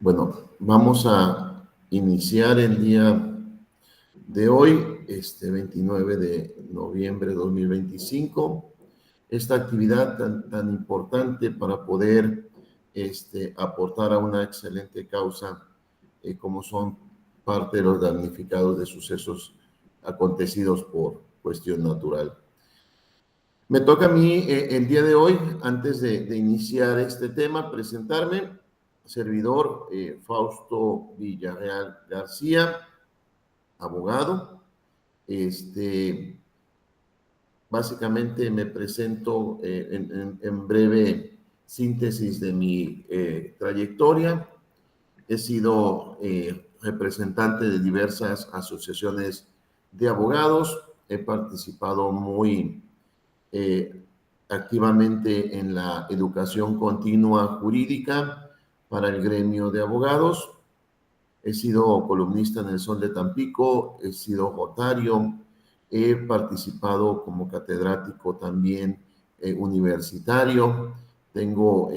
Bueno, vamos a iniciar el día de hoy, 29 de noviembre de 2025, esta actividad tan importante para poder aportar a una excelente causa, como son parte de los damnificados de sucesos acontecidos por cuestión natural. Me toca a mí el día de hoy, antes de iniciar este tema, presentarme. Servidor Fausto Villarreal García, abogado. Básicamente me presento en breve síntesis de mi trayectoria. He sido representante de diversas asociaciones de abogados. He participado muy activamente en la educación continua jurídica para el gremio de abogados. He sido columnista en El Sol de Tampico, he sido notario, he participado como catedrático también universitario. Tengo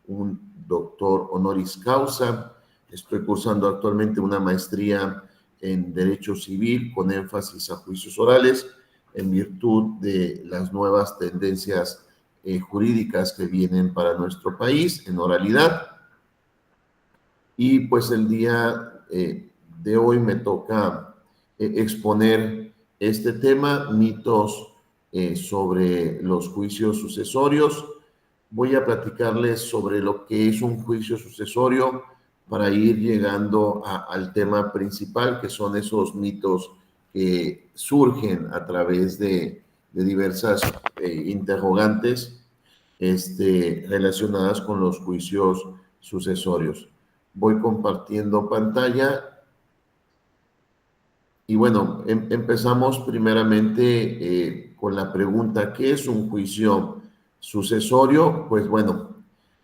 un doctor honoris causa. Estoy cursando actualmente una maestría en Derecho Civil con énfasis a juicios orales, en virtud de las nuevas tendencias jurídicas que vienen para nuestro país en oralidad. Y pues el día de hoy me toca exponer este tema, mitos sobre los juicios sucesorios. Voy a platicarles sobre lo que es un juicio sucesorio para ir llegando al tema principal, que son esos mitos que surgen a través de diversas interrogantes relacionadas con los juicios sucesorios. Voy compartiendo pantalla y bueno, empezamos primeramente con la pregunta, ¿qué es un juicio sucesorio? Pues bueno,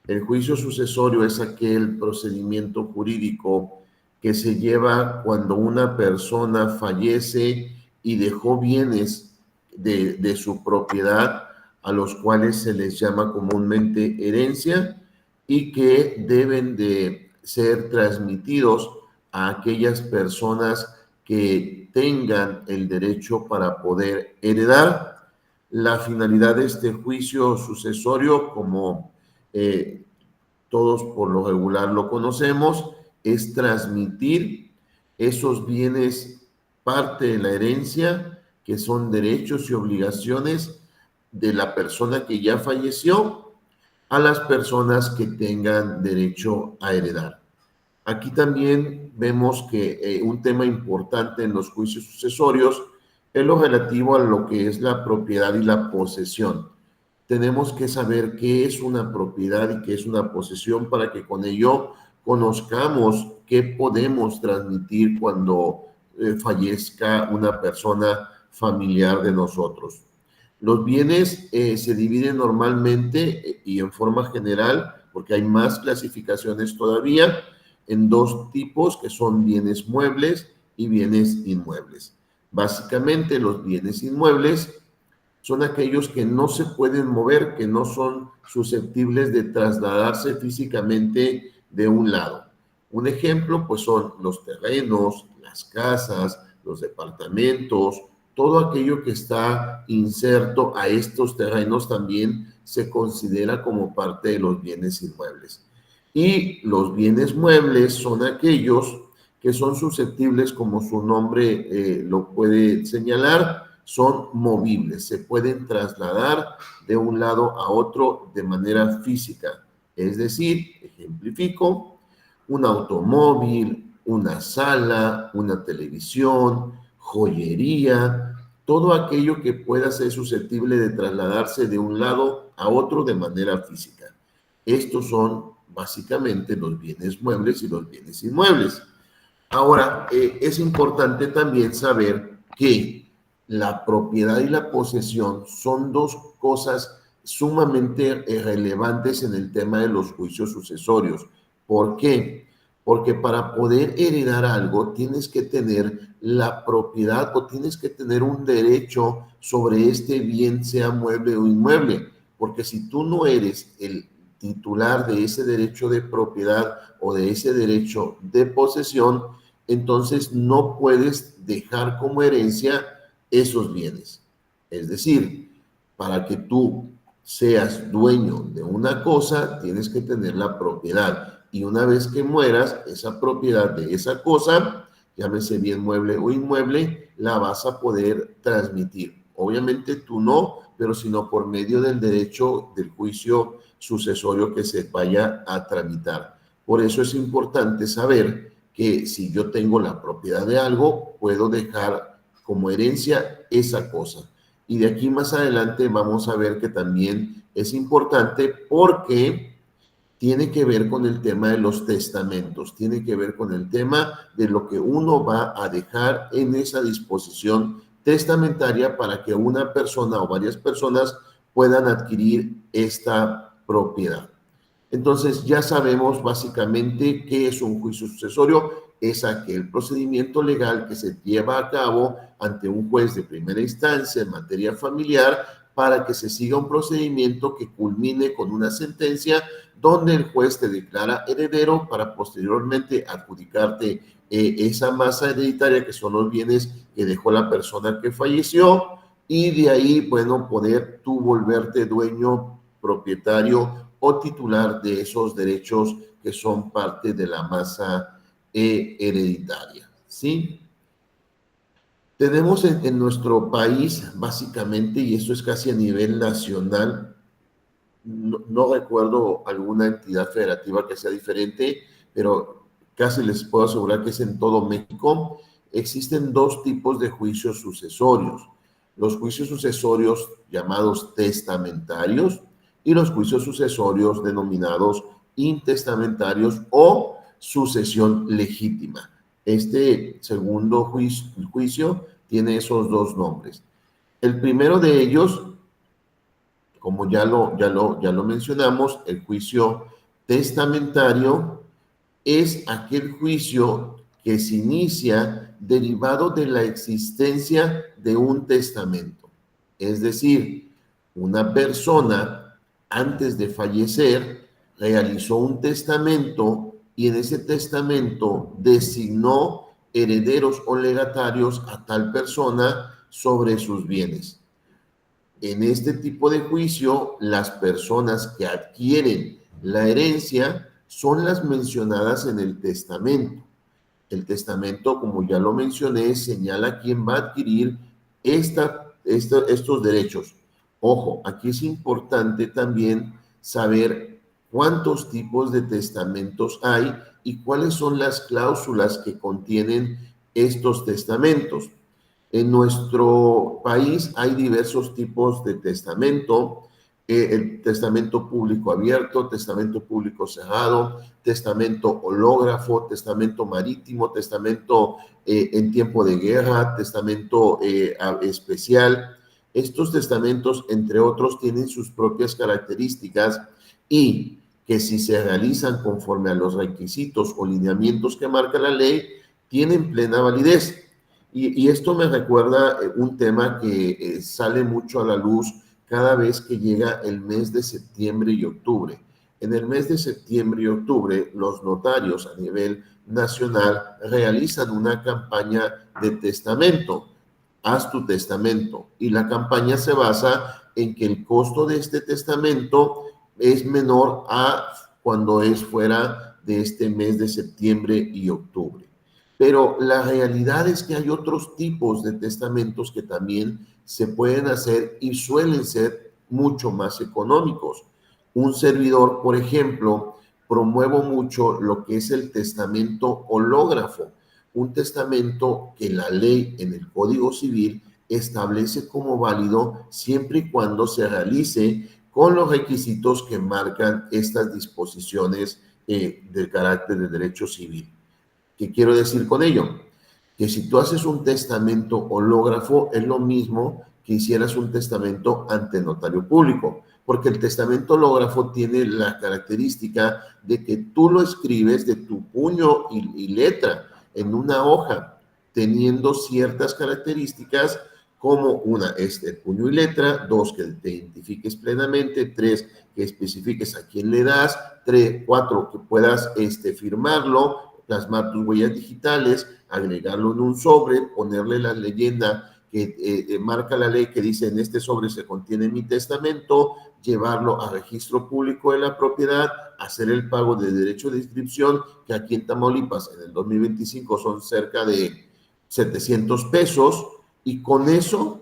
el juicio sucesorio es aquel procedimiento jurídico que se lleva cuando una persona fallece y dejó bienes de su propiedad, a los cuales se les llama comúnmente herencia y que deben de ser transmitidos a aquellas personas que tengan el derecho para poder heredar. La finalidad de este juicio sucesorio, como todos por lo regular lo conocemos, es transmitir esos bienes, parte de la herencia, que son derechos y obligaciones de la persona que ya falleció, a las personas que tengan derecho a heredar. Aquí también vemos que un tema importante en los juicios sucesorios es lo relativo a lo que es la propiedad y la posesión. Tenemos que saber qué es una propiedad y qué es una posesión para que con ello conozcamos qué podemos transmitir cuando fallezca una persona familiar de nosotros. Los bienes se dividen normalmente y en forma general, porque hay más clasificaciones todavía, en dos tipos que son bienes muebles y bienes inmuebles. Básicamente los bienes inmuebles son aquellos que no se pueden mover, que no son susceptibles de trasladarse físicamente de un lado. Un ejemplo, pues son los terrenos, las casas, los departamentos, todo aquello que está inserto a estos terrenos también se considera como parte de los bienes inmuebles. Y los bienes muebles son aquellos que son susceptibles, como su nombre lo puede señalar, son movibles, se pueden trasladar de un lado a otro de manera física. Es decir, ejemplifico, un automóvil, una sala, una televisión, joyería, todo aquello que pueda ser susceptible de trasladarse de un lado a otro de manera física. Estos son básicamente los bienes muebles y los bienes inmuebles. Ahora, es importante también saber que la propiedad y la posesión son dos cosas sumamente relevantes en el tema de los juicios sucesorios. ¿Por qué? Porque para poder heredar algo tienes que tener la propiedad o tienes que tener un derecho sobre este bien, sea mueble o inmueble. Porque si tú no eres el titular de ese derecho de propiedad o de ese derecho de posesión, entonces no puedes dejar como herencia esos bienes. Es decir, para que tú seas dueño de una cosa, tienes que tener la propiedad. Y una vez que mueras, esa propiedad de esa cosa, llámese bien mueble o inmueble, la vas a poder transmitir. Obviamente tú no, pero sino por medio del derecho del juicio sucesorio que se vaya a tramitar. Por eso es importante saber que si yo tengo la propiedad de algo, puedo dejar como herencia esa cosa. Y de aquí más adelante vamos a ver que también es importante porque tiene que ver con el tema de los testamentos, tiene que ver con el tema de lo que uno va a dejar en esa disposición testamentaria para que una persona o varias personas puedan adquirir esta propiedad. Entonces ya sabemos básicamente qué es un juicio sucesorio. Es aquel procedimiento legal que se lleva a cabo ante un juez de primera instancia en materia familiar para que se siga un procedimiento que culmine con una sentencia donde el juez te declara heredero para posteriormente adjudicarte esa masa hereditaria que son los bienes que dejó la persona que falleció y de ahí, bueno, poder tú volverte dueño, propietario o titular de esos derechos que son parte de la masa hereditaria, ¿sí? Tenemos en nuestro país, básicamente, y esto es casi a nivel nacional, no recuerdo alguna entidad federativa que sea diferente, pero casi les puedo asegurar que es en todo México. Existen dos tipos de juicios sucesorios. Los juicios sucesorios llamados testamentarios y los juicios sucesorios denominados intestamentarios o sucesión legítima. Este segundo juicio tiene esos dos nombres. El primero de ellos, como ya lo mencionamos, el juicio testamentario es aquel juicio que se inicia derivado de la existencia de un testamento. Es decir, una persona antes de fallecer realizó un testamento y en ese testamento designó herederos o legatarios a tal persona sobre sus bienes. En este tipo de juicio, las personas que adquieren la herencia son las mencionadas en el testamento. El testamento, como ya lo mencioné, señala quién va a adquirir estos derechos. Ojo, aquí es importante también saber cuántos tipos de testamentos hay y cuáles son las cláusulas que contienen estos testamentos. En nuestro país hay diversos tipos de testamento, el testamento público abierto, testamento público cerrado, testamento hológrafo, testamento marítimo, testamento en tiempo de guerra, testamento especial. Estos testamentos, entre otros, tienen sus propias características y que si se realizan conforme a los requisitos o lineamientos que marca la ley, tienen plena validez. Y esto me recuerda un tema que sale mucho a la luz cada vez que llega el mes de septiembre y octubre. En el mes de septiembre y octubre, los notarios a nivel nacional realizan una campaña de testamento. Haz tu testamento. Y la campaña se basa en que el costo de este testamento es menor a cuando es fuera de este mes de septiembre y octubre. Pero la realidad es que hay otros tipos de testamentos que también se pueden hacer y suelen ser mucho más económicos. Un servidor, por ejemplo, promuevo mucho lo que es el testamento hológrafo, un testamento que la ley en el Código Civil establece como válido siempre y cuando se realice con los requisitos que marcan estas disposiciones del carácter de derecho civil. ¿Qué quiero decir con ello? Que si tú haces un testamento hológrafo, es lo mismo que hicieras un testamento ante notario público, porque el testamento hológrafo tiene la característica de que tú lo escribes de tu puño y letra en una hoja, teniendo ciertas características como una, puño y letra; dos, que te identifiques plenamente; tres, que especifiques a quién le das; cuatro, que puedas firmarlo, plasmar tus huellas digitales, agregarlo en un sobre, ponerle la leyenda que marca la ley que dice: en este sobre se contiene mi testamento; llevarlo a registro público de la propiedad, hacer el pago de derecho de inscripción, que aquí en Tamaulipas en el 2025 son cerca de 700 pesos, y con eso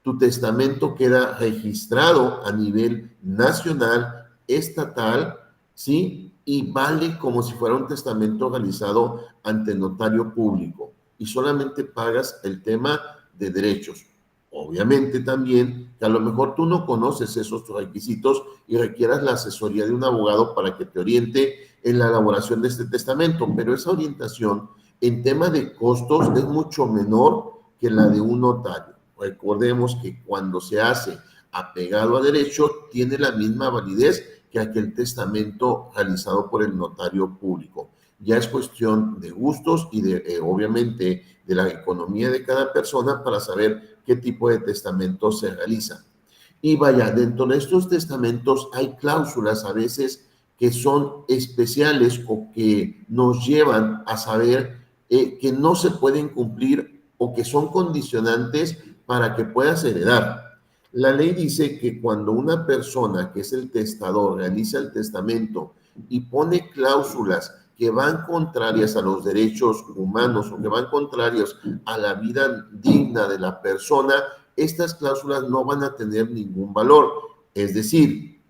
tu testamento queda registrado a nivel nacional, estatal, ¿sí? Y vale como si fuera un testamento realizado ante notario público, y solamente pagas el tema de derechos. Obviamente también que a lo mejor tú no conoces esos requisitos y requieras la asesoría de un abogado para que te oriente en la elaboración de este testamento, pero esa orientación en tema de costos es mucho menor que la de un notario. Recordemos que cuando se hace apegado a derecho, tiene la misma validez que aquel testamento realizado por el notario público. Ya es cuestión de gustos y obviamente de la economía de cada persona para saber qué tipo de testamento se realiza. Y vaya, dentro de estos testamentos hay cláusulas a veces que son especiales o que nos llevan a saber que no se pueden cumplir o que son condicionantes para que puedas heredar. La ley dice que cuando una persona que es el testador realiza el testamento y pone cláusulas que van contrarias a los derechos humanos o que van contrarios a la vida digna de la persona, estas cláusulas no van a tener ningún valor. Es decir,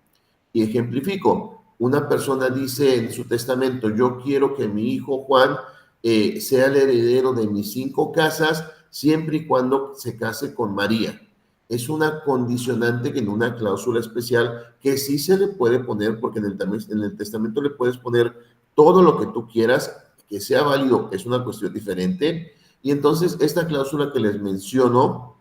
y ejemplifico, una persona dice en su testamento: yo quiero que mi hijo Juan sea el heredero de mis 5 casas siempre y cuando se case con María. Es una condicionante que en una cláusula especial que sí se le puede poner, porque en el testamento le puedes poner todo lo que tú quieras, que sea válido, es una cuestión diferente. Y entonces esta cláusula que les menciono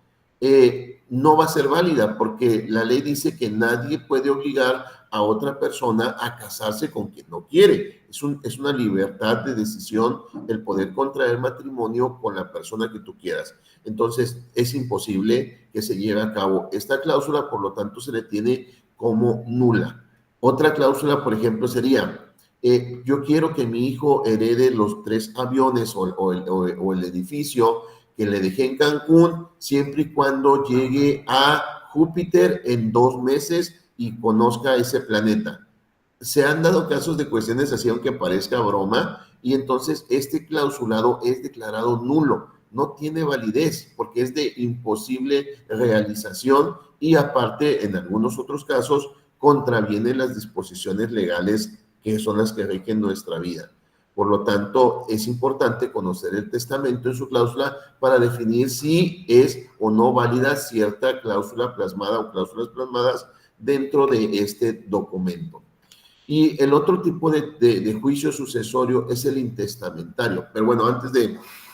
no va a ser válida, porque la ley dice que nadie puede obligar a otra persona a casarse con quien no quiere. Es una libertad de decisión el poder contraer matrimonio con la persona que tú quieras. Entonces, es imposible que se lleve a cabo esta cláusula, por lo tanto, se le tiene como nula. Otra cláusula, por ejemplo, sería: yo quiero que mi hijo herede los 3 aviones o el edificio que le dejé en Cancún, siempre y cuando llegue a Júpiter en 2 meses y conozca ese planeta. Se han dado casos de cuestiones así, aunque parezca broma, y entonces este clausulado es declarado nulo, no tiene validez porque es de imposible realización, y aparte, en algunos otros casos, contravienen las disposiciones legales que son las que rigen nuestra vida. Por lo tanto, es importante conocer el testamento en su cláusula para definir si es o no válida cierta cláusula plasmada o cláusulas plasmadas dentro de este documento. Y el otro tipo de juicio sucesorio es el intestamentario. Pero bueno,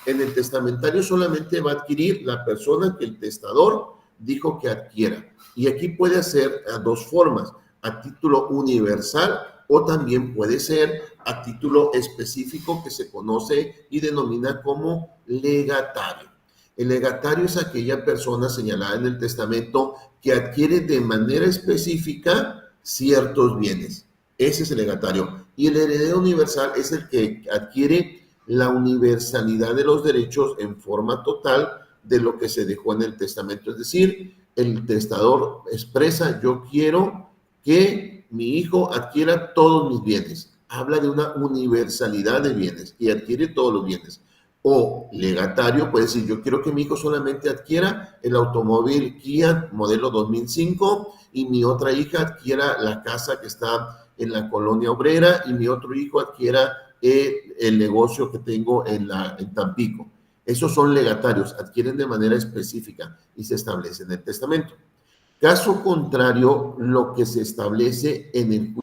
en el testamentario solamente va a adquirir la persona que el testador dijo que adquiera. Y aquí puede ser a 2 formas: a título universal, o también puede ser a título específico, que se conoce y denomina como legatario. El legatario es aquella persona señalada en el testamento que adquiere de manera específica ciertos bienes. Ese es el legatario. Y el heredero universal es el que adquiere la universalidad de los derechos en forma total de lo que se dejó en el testamento. Es decir, el testador expresa: yo quiero que mi hijo adquiera todos mis bienes. Habla de una universalidad de bienes y adquiere todos los bienes. O legatario puede decir: yo quiero que mi hijo solamente adquiera el automóvil Kia modelo 2005 y mi otra hija adquiera la casa que está en la colonia obrera y mi otro hijo adquiera el negocio que tengo en Tampico. Esos son legatarios, adquieren de manera específica y se establece en el testamento. Caso contrario, lo que se establece en el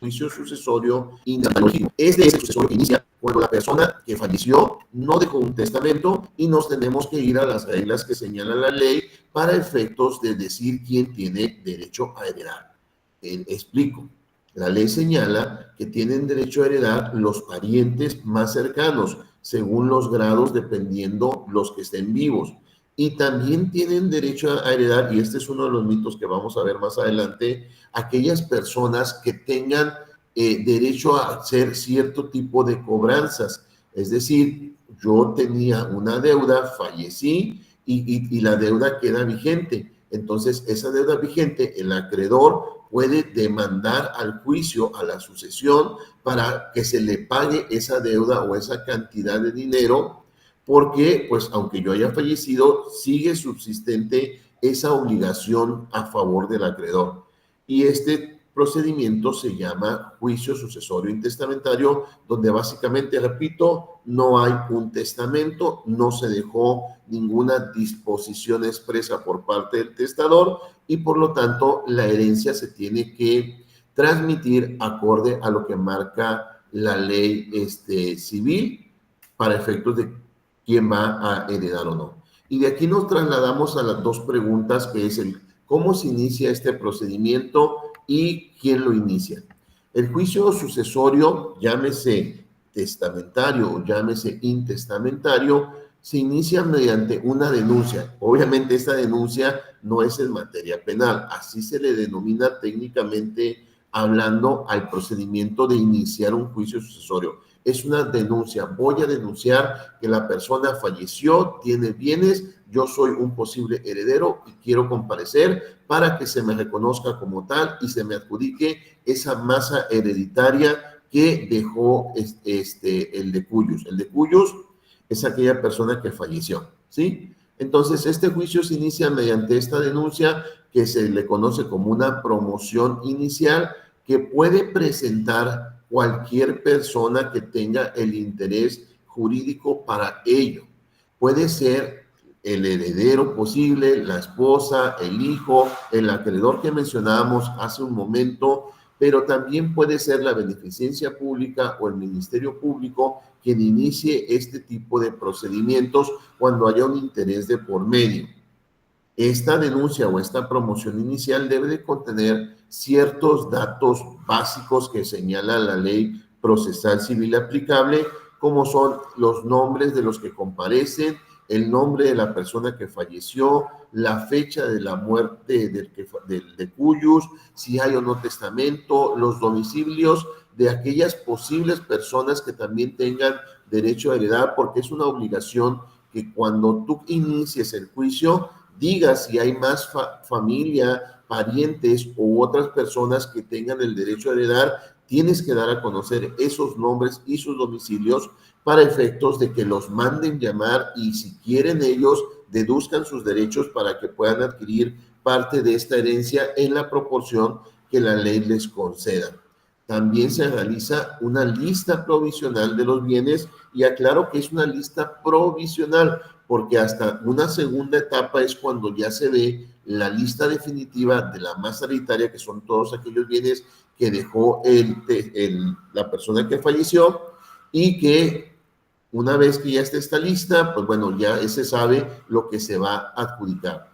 juicio sucesorio inalágico es de ese sucesorio que inicia cuando la persona que falleció no dejó un testamento, y nos tenemos que ir a las reglas que señala la ley para efectos de decir quién tiene derecho a heredar. Explico. La ley señala que tienen derecho a heredar los parientes más cercanos, según los grados, dependiendo los que estén vivos. Y también tienen derecho a heredar, y este es uno de los mitos que vamos a ver más adelante, aquellas personas que tengan derecho a hacer cierto tipo de cobranzas. Es decir, yo tenía una deuda, fallecí y la deuda queda vigente. Entonces, esa deuda vigente, el acreedor puede demandar al juicio, a la sucesión, para que se le pague esa deuda o esa cantidad de dinero, porque, pues, aunque yo haya fallecido, sigue subsistente esa obligación a favor del acreedor. Y este procedimiento se llama juicio sucesorio intestamentario, donde básicamente, repito, no hay un testamento, no se dejó ninguna disposición expresa por parte del testador y por lo tanto la herencia se tiene que transmitir acorde a lo que marca la ley civil para efectos de quién va a heredar o no. Y de aquí nos trasladamos a las dos preguntas, que es el cómo se inicia este procedimiento y quién lo inicia. El juicio sucesorio, llámese testamentario o llámese intestamentario, se inicia mediante una denuncia. Obviamente esta denuncia no es en materia penal, así se le denomina técnicamente hablando al procedimiento de iniciar un juicio sucesorio. Es una denuncia, voy a denunciar que la persona falleció, tiene bienes, yo soy un posible heredero y quiero comparecer para que se me reconozca como tal y se me adjudique esa masa hereditaria que dejó el de Cuyos. El de Cuyos es aquella persona que falleció, ¿sí? Entonces, este juicio se inicia mediante esta denuncia que se le conoce como una promoción inicial que puede presentar cualquier persona que tenga el interés jurídico para ello. Puede ser el heredero posible, la esposa, el hijo, el acreedor que mencionábamos hace un momento, pero también puede ser la beneficencia pública o el Ministerio Público quien inicie este tipo de procedimientos cuando haya un interés de por medio. Esta denuncia o esta promoción inicial debe de contener ciertos datos básicos que señala la ley procesal civil aplicable, como son los nombres de los que comparecen, el nombre de la persona que falleció, la fecha de la muerte de cuyos, si hay o no testamento, los domicilios de aquellas posibles personas que también tengan derecho a heredar, porque es una obligación que cuando tú inicies el juicio, diga si hay más familia, parientes u otras personas que tengan el derecho a heredar, tienes que dar a conocer esos nombres y sus domicilios para efectos de que los manden llamar y si quieren ellos deduzcan sus derechos para que puedan adquirir parte de esta herencia en la proporción que la ley les conceda. También se realiza una lista provisional de los bienes y aclaro que es una lista provisional porque hasta una segunda etapa es cuando ya se ve la lista definitiva de la masa hereditaria, que son todos aquellos bienes que dejó la persona que falleció y que una vez que ya esté esta lista, pues bueno, ya se sabe lo que se va a adjudicar.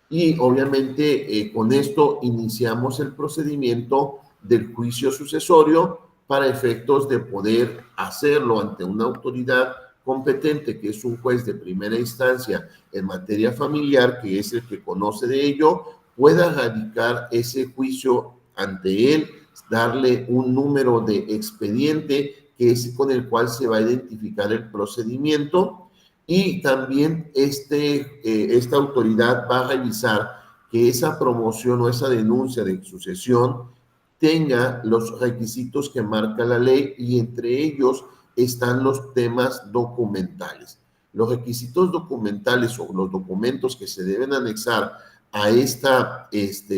Y obviamente con esto iniciamos el procedimiento del juicio sucesorio para efectos de poder hacerlo ante una autoridad competente, que es un juez de primera instancia en materia familiar, que es el que conoce de ello, pueda radicar ese juicio ante él, darle un número de expediente que es con el cual se va a identificar el procedimiento y también esta autoridad va a revisar que esa promoción o esa denuncia de sucesión tenga los requisitos que marca la ley y entre ellos están los temas documentales. Los requisitos documentales o los documentos que se deben anexar a esta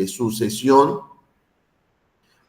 sucesión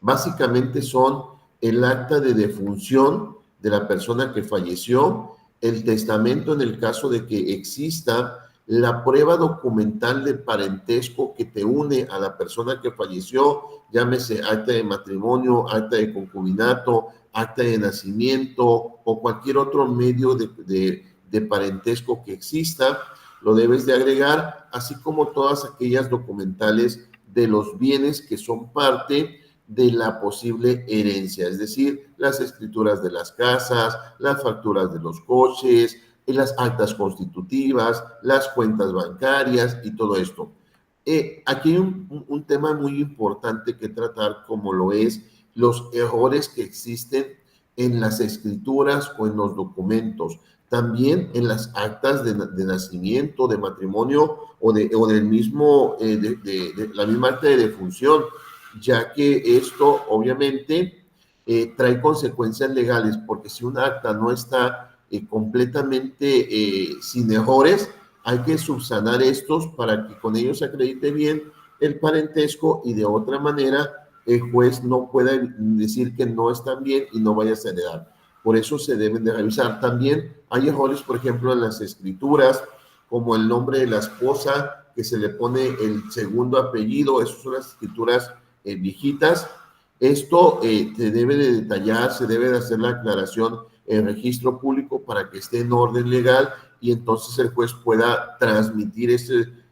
básicamente son el acta de defunción de la persona que falleció, el testamento en el caso de que exista, la prueba documental de parentesco que te une a la persona que falleció, llámese acta de matrimonio, acta de concubinato, acta de nacimiento o cualquier otro medio de parentesco que exista, lo debes de agregar, así como todas aquellas documentales de los bienes que son parte de la posible herencia, es decir, las escrituras de las casas, las facturas de los coches, las actas constitutivas, las cuentas bancarias y todo esto. Aquí hay un tema muy importante que tratar, como lo es los errores que existen en las escrituras o en los documentos, también en las actas de nacimiento, de matrimonio o del mismo, de la misma acta de defunción, ya que esto obviamente trae consecuencias legales, porque si un acta no está completamente sin errores, hay que subsanar estos para que con ellos se acredite bien el parentesco y de otra manera el juez no pueda decir que no están bien y no vayas a heredar. Por eso se deben de revisar. También hay errores, por ejemplo, en las escrituras, como el nombre de la esposa, que se le pone el segundo apellido, esas son las escrituras viejitas. Esto se debe de detallar, se debe de hacer la aclaración en registro público para que esté en orden legal y entonces el juez pueda transmitir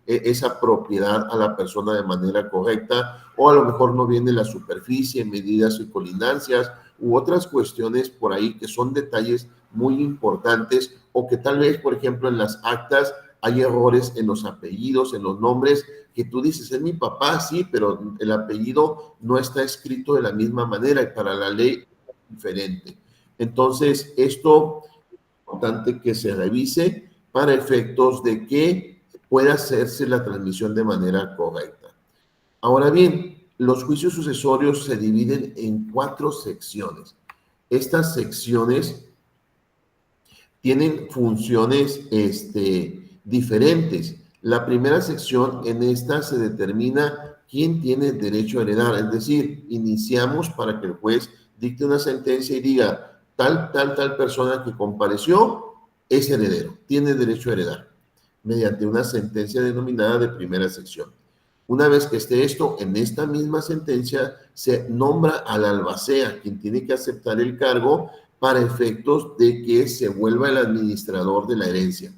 esa propiedad a la persona de manera correcta, o a lo mejor no viene la superficie, medidas y colindancias u otras cuestiones por ahí que son detalles muy importantes, o que tal vez, por ejemplo, en las actas hay errores en los apellidos, en los nombres, que tú dices, es mi papá, sí, pero el apellido no está escrito de la misma manera y para la ley es diferente. Entonces, esto es importante que se revise para efectos de que pueda hacerse la transmisión de manera correcta. Ahora bien, los juicios sucesorios se dividen en 4 secciones. Estas secciones tienen funciones diferentes. La primera sección, en esta se determina quién tiene derecho a heredar, es decir, iniciamos para que el juez dicte una sentencia y diga, tal persona que compareció es heredero, tiene derecho a heredar, mediante una sentencia denominada de primera sección. Una vez que esté esto, en esta misma sentencia se nombra al albacea, quien tiene que aceptar el cargo para efectos de que se vuelva el administrador de la herencia.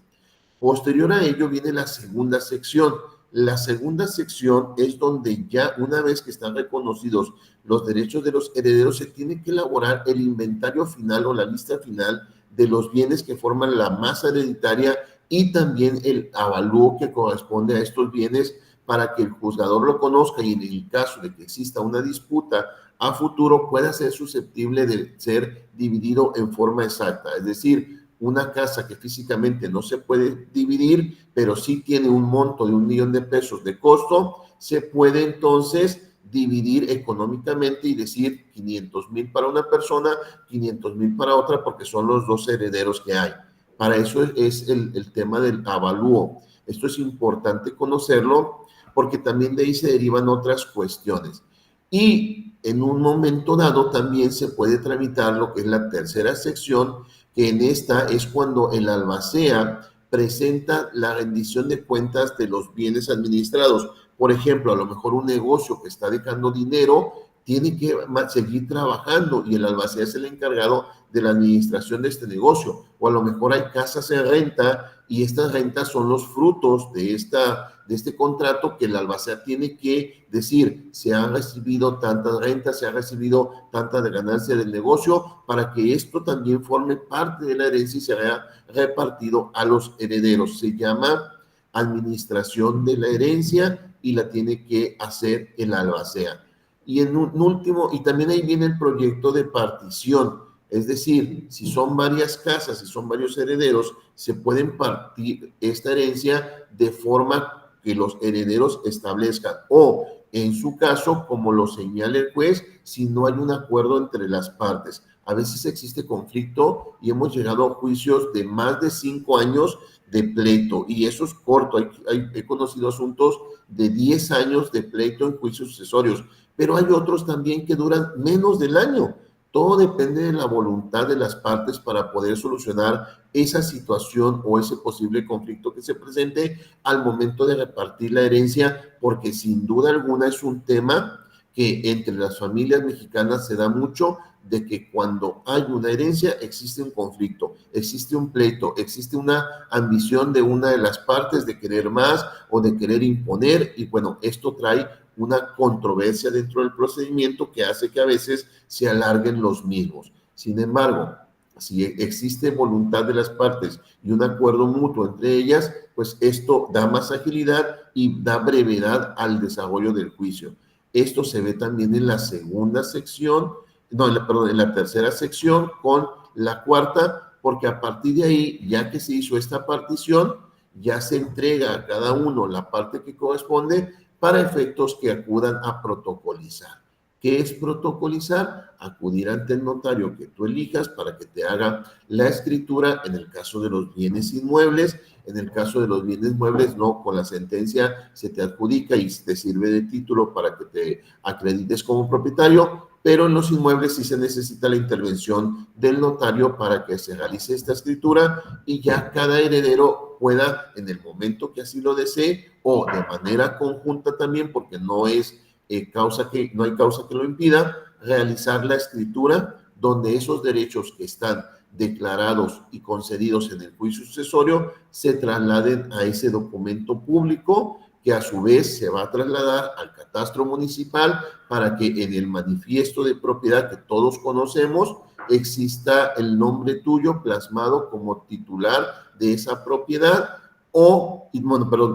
Posterior a ello viene la segunda sección. La segunda sección es donde ya una vez que están reconocidos los derechos de los herederos, se tiene que elaborar el inventario final o la lista final de los bienes que forman la masa hereditaria y también el avalúo que corresponde a estos bienes para que el juzgador lo conozca y en el caso de que exista una disputa a futuro pueda ser susceptible de ser dividido en forma exacta. Es decir, una casa que físicamente no se puede dividir, pero sí tiene un monto de $1,000,000 de costo, se puede entonces dividir económicamente y decir 500,000 para una persona, 500,000 para otra, porque son los 2 herederos que hay. Para eso es el tema del avalúo. Esto es importante conocerlo porque también de ahí se derivan otras cuestiones. Y en un momento dado también se puede tramitar lo que es la tercera sección, que en esta es cuando el albacea presenta la rendición de cuentas de los bienes administrados. Por ejemplo, a lo mejor un negocio que está dejando dinero tiene que seguir trabajando y el albacea es el encargado de la administración de este negocio. O a lo mejor hay casas en renta y estas rentas son los frutos de este contrato que el albacea tiene que decir, se han recibido tantas rentas, se ha recibido tanta de ganancia del negocio, para que esto también forme parte de la herencia y se haya repartido a los herederos. Se llama administración de la herencia y la tiene que hacer el albacea. Y en un último, y también ahí viene el proyecto de partición. Es decir, si son varias casas, si son varios herederos, se pueden partir esta herencia de forma que los herederos establezcan. O, en su caso, como lo señala el juez, si no hay un acuerdo entre las partes. A veces existe conflicto y hemos llegado a juicios de más de 5 años de pleito. Y eso es corto. He conocido asuntos de 10 años de pleito en juicios sucesorios. Pero hay otros también que duran menos del año. Todo depende de la voluntad de las partes para poder solucionar esa situación o ese posible conflicto que se presente al momento de repartir la herencia, porque sin duda alguna es un tema que entre las familias mexicanas se da mucho, de que cuando hay una herencia existe un conflicto, existe un pleito, existe una ambición de una de las partes de querer más o de querer imponer, y bueno, esto trae una controversia dentro del procedimiento que hace que a veces se alarguen los mismos. Sin embargo, si existe voluntad de las partes y un acuerdo mutuo entre ellas, pues esto da más agilidad y da brevedad al desarrollo del juicio. Esto se ve también en la segunda sección, no, en la tercera sección con la cuarta, porque a partir de ahí, ya que se hizo esta partición, ya se entrega a cada uno la parte que corresponde para efectos que acudan a protocolizar. ¿Qué es protocolizar? Acudir ante el notario que tú elijas para que te haga la escritura en el caso de los bienes inmuebles. En el caso de los bienes muebles, no, con la sentencia se te adjudica y te sirve de título para que te acredites como propietario, pero en los inmuebles sí se necesita la intervención del notario para que se realice esta escritura y ya cada heredero pueda, en el momento que así lo desee, o de manera conjunta también, porque no es no hay causa que lo impida, realizar la escritura donde esos derechos que están declarados y concedidos en el juicio sucesorio se trasladen a ese documento público que a su vez se va a trasladar al catastro municipal para que en el manifiesto de propiedad que todos conocemos exista el nombre tuyo plasmado como titular de esa propiedad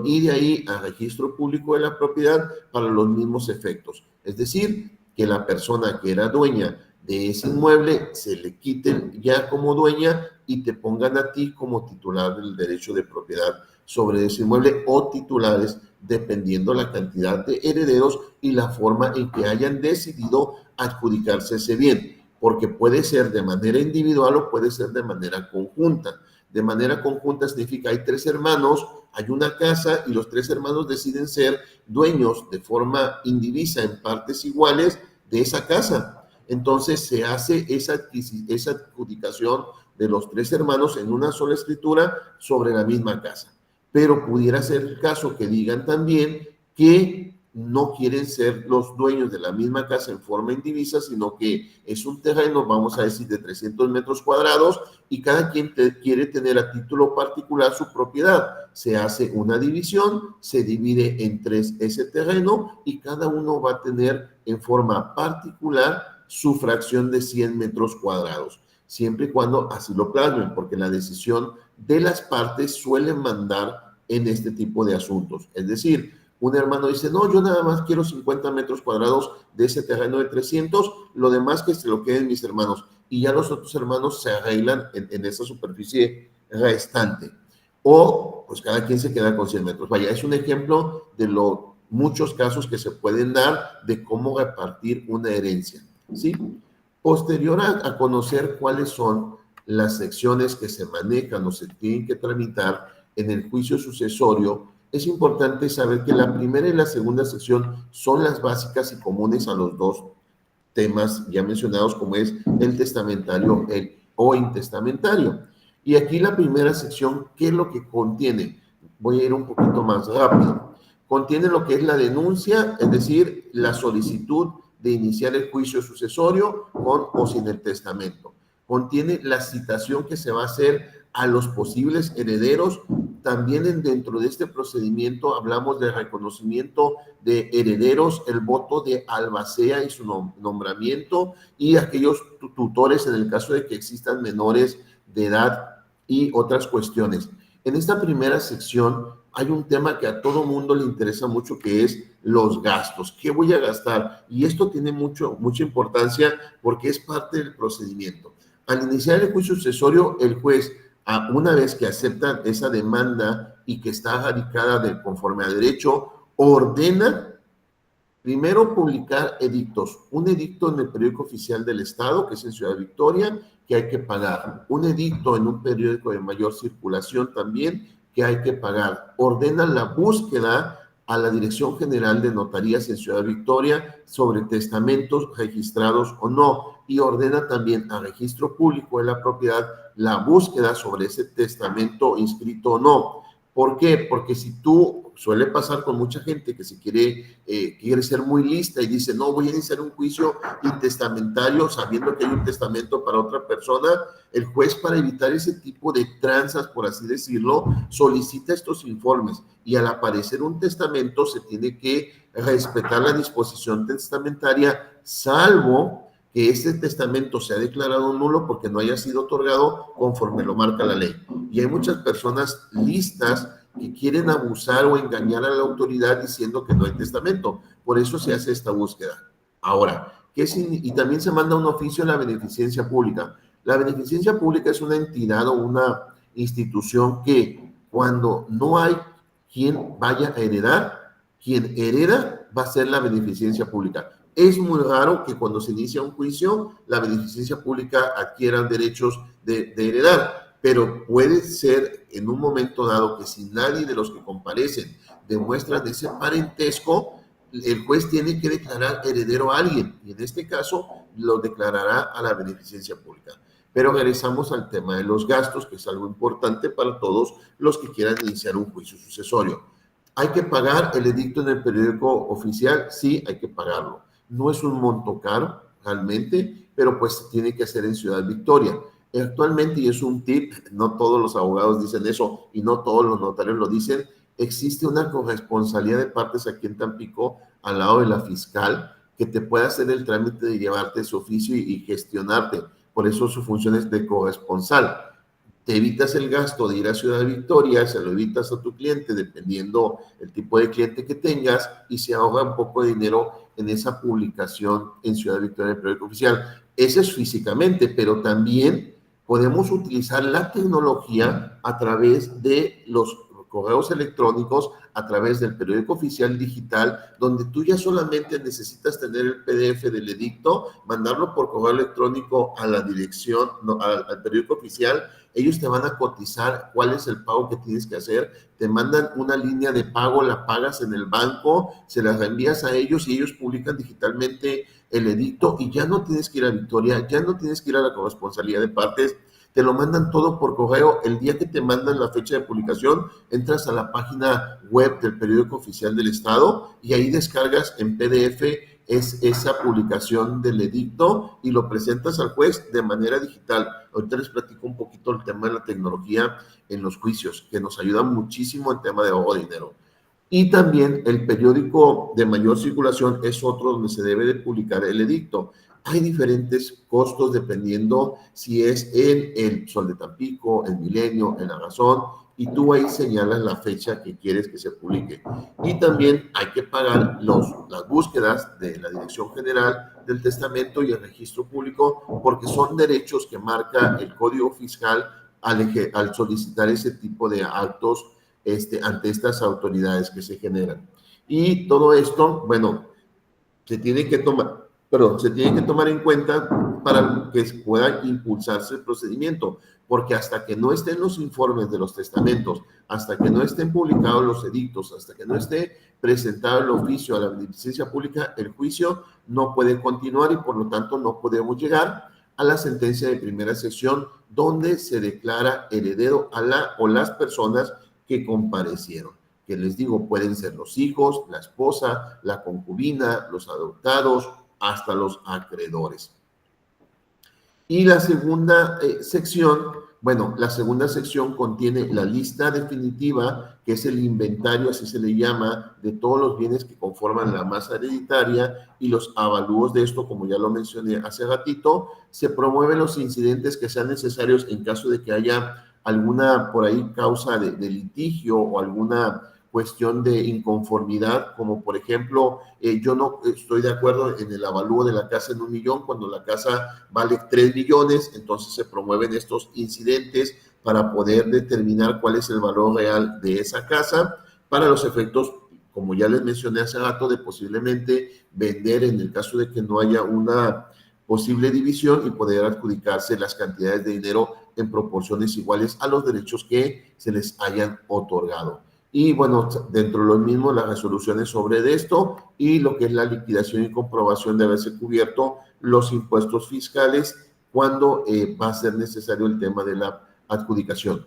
y de ahí a registro público de la propiedad para los mismos efectos. Es decir, que la persona que era dueña de ese inmueble se le quiten ya como dueña y te pongan a ti como titular del derecho de propiedad sobre ese inmueble o titulares, dependiendo la cantidad de herederos y la forma en que hayan decidido adjudicarse ese bien, porque puede ser de manera individual o puede ser de manera conjunta. De manera conjunta significa hay 3 hermanos, hay una casa y los 3 hermanos deciden ser dueños de forma indivisa en partes iguales de esa casa. Entonces se hace esa adjudicación de los 3 hermanos en una sola escritura sobre la misma casa. Pero pudiera ser el caso que digan también que no quieren ser los dueños de la misma casa en forma indivisa, sino que es un terreno, vamos a decir, de 300 metros cuadrados y cada quien quiere tener a título particular su propiedad. Se hace una división, se divide en 3 ese terreno y cada uno va a tener en forma particular su fracción de 100 metros cuadrados, siempre y cuando así lo plasmen, porque la decisión de las partes suele mandar en este tipo de asuntos. Es decir, un hermano dice, no, yo nada más quiero 50 metros cuadrados de ese terreno de 300, lo demás que se lo queden mis hermanos. Y ya los otros hermanos se arreglan en esa superficie restante. O, pues cada quien se queda con 100 metros. Vaya, es un ejemplo de los muchos casos que se pueden dar de cómo repartir una herencia, ¿sí? Posterior a conocer cuáles son las secciones que se manejan o se tienen que tramitar en el juicio sucesorio, es importante saber que la primera y la segunda sección son las básicas y comunes a los 2 temas ya mencionados, como es el testamentario o intestamentario. Y aquí la primera sección, ¿qué es lo que contiene? Voy a ir un poquito más rápido. Contiene lo que es la denuncia, es decir, la solicitud de iniciar el juicio sucesorio con o sin el testamento. Contiene la citación que se va a hacer a los posibles herederos. También dentro de este procedimiento hablamos de reconocimiento de herederos, el voto de albacea y su nombramiento y aquellos tutores en el caso de que existan menores de edad y otras cuestiones. En esta primera sección hay un tema que a todo mundo le interesa mucho, que es los gastos. ¿Qué voy a gastar? Y esto tiene mucha importancia porque es parte del procedimiento. Al iniciar el juicio sucesorio, el juez, una vez que acepta esa demanda y que está radicada conforme a derecho, ordena primero publicar edictos. Un edicto en el periódico oficial del Estado, que es en Ciudad Victoria, que hay que pagar. Un edicto en un periódico de mayor circulación también, que hay que pagar. Ordena la búsqueda a la Dirección General de Notarías en Ciudad Victoria sobre testamentos registrados o no, y ordena también a Registro Público de la Propiedad la búsqueda sobre ese testamento inscrito o no. ¿Por qué? Porque si suele pasar con mucha gente que se quiere ser muy lista y dice, no, voy a iniciar un juicio intestamentario sabiendo que hay un testamento para otra persona, el juez, para evitar ese tipo de tranzas, por así decirlo, solicita estos informes y al aparecer un testamento se tiene que respetar la disposición testamentaria, salvo que este testamento sea declarado nulo porque no haya sido otorgado conforme lo marca la ley. Y hay muchas personas listas que quieren abusar o engañar a la autoridad diciendo que no hay testamento. Por eso se hace esta búsqueda. Ahora, y también se manda un oficio a la beneficencia pública. La beneficencia pública es una entidad o una institución que cuando no hay quien vaya a heredar, quien hereda va a ser la beneficencia pública. Es muy raro que cuando se inicia un juicio, la beneficencia pública adquiera derechos de heredar, pero puede ser en un momento dado que si nadie de los que comparecen demuestran ese parentesco, el juez tiene que declarar heredero a alguien, y en este caso lo declarará a la beneficencia pública. Pero regresamos al tema de los gastos, que es algo importante para todos los que quieran iniciar un juicio sucesorio. ¿Hay que pagar el edicto en el periódico oficial? Sí, hay que pagarlo. No es un monto caro, realmente, pero pues tiene que hacer en Ciudad Victoria. Actualmente, y es un tip, no todos los abogados dicen eso y no todos los notarios lo dicen, existe una corresponsabilidad de partes aquí en Tampico, al lado de la fiscal, que te puede hacer el trámite de llevarte su oficio y gestionarte. Por eso su función es de corresponsal. Te evitas el gasto de ir a Ciudad Victoria, se lo evitas a tu cliente, dependiendo el tipo de cliente que tengas, y se ahorra un poco de dinero en esa publicación en Ciudad Victoria del periódico oficial. Ese es físicamente, pero también podemos utilizar la tecnología a través de los correos electrónicos, a través del periódico oficial digital, donde tú ya solamente necesitas tener el PDF del edicto, mandarlo por correo electrónico a la dirección, no, al periódico oficial. Ellos te van a cotizar cuál es el pago que tienes que hacer, te mandan una línea de pago, la pagas en el banco, se la reenvías a ellos y ellos publican digitalmente el edicto y ya no tienes que ir a Victoria, ya no tienes que ir a la corresponsabilidad de partes, te lo mandan todo por correo. El día que te mandan la fecha de publicación, entras a la página web del periódico oficial del Estado y ahí descargas en PDF esa publicación del edicto y lo presentas al juez de manera digital. Ahorita les platico un poquito el tema de la tecnología en los juicios, que nos ayuda muchísimo en tema de ahorro de dinero. Y también el periódico de mayor circulación es otro donde se debe de publicar el edicto. Hay diferentes costos dependiendo si es en el Sol de Tampico, el Milenio, en La Razón, y tú ahí señalas la fecha que quieres que se publique. Y también hay que pagar las búsquedas de la Dirección General del Testamento y el Registro Público, porque son derechos que marca el Código Fiscal al solicitar ese tipo de actos ante estas autoridades que se generan. Y todo esto, bueno, se tiene que tomar en cuenta para que pueda impulsarse el procedimiento, porque hasta que no estén los informes de los testamentos, hasta que no estén publicados los edictos, hasta que no esté presentado el oficio a la beneficencia pública, el juicio no puede continuar y por lo tanto no podemos llegar a la sentencia de primera sección donde se declara heredero a la o las personas que comparecieron, que les digo, pueden ser los hijos, la esposa, la concubina, los adoptados, hasta los acreedores. Y la segunda sección, bueno, la segunda sección contiene la lista definitiva, que es el inventario, así se le llama, de todos los bienes que conforman la masa hereditaria y los avalúos de esto, como ya lo mencioné hace ratito. Se promueven los incidentes que sean necesarios en caso de que haya alguna por ahí causa de litigio o alguna cuestión de inconformidad, como por ejemplo, yo no estoy de acuerdo en el avalúo de la casa en 1 millón cuando la casa vale 3 millones, entonces se promueven estos incidentes para poder determinar cuál es el valor real de esa casa para los efectos, como ya les mencioné hace rato, de posiblemente vender en el caso de que no haya una posible división y poder adjudicarse las cantidades de dinero en proporciones iguales a los derechos que se les hayan otorgado. Y bueno, dentro de lo mismo, las resoluciones sobre esto y lo que es la liquidación y comprobación de haberse cubierto los impuestos fiscales cuando va a ser necesario el tema de la adjudicación.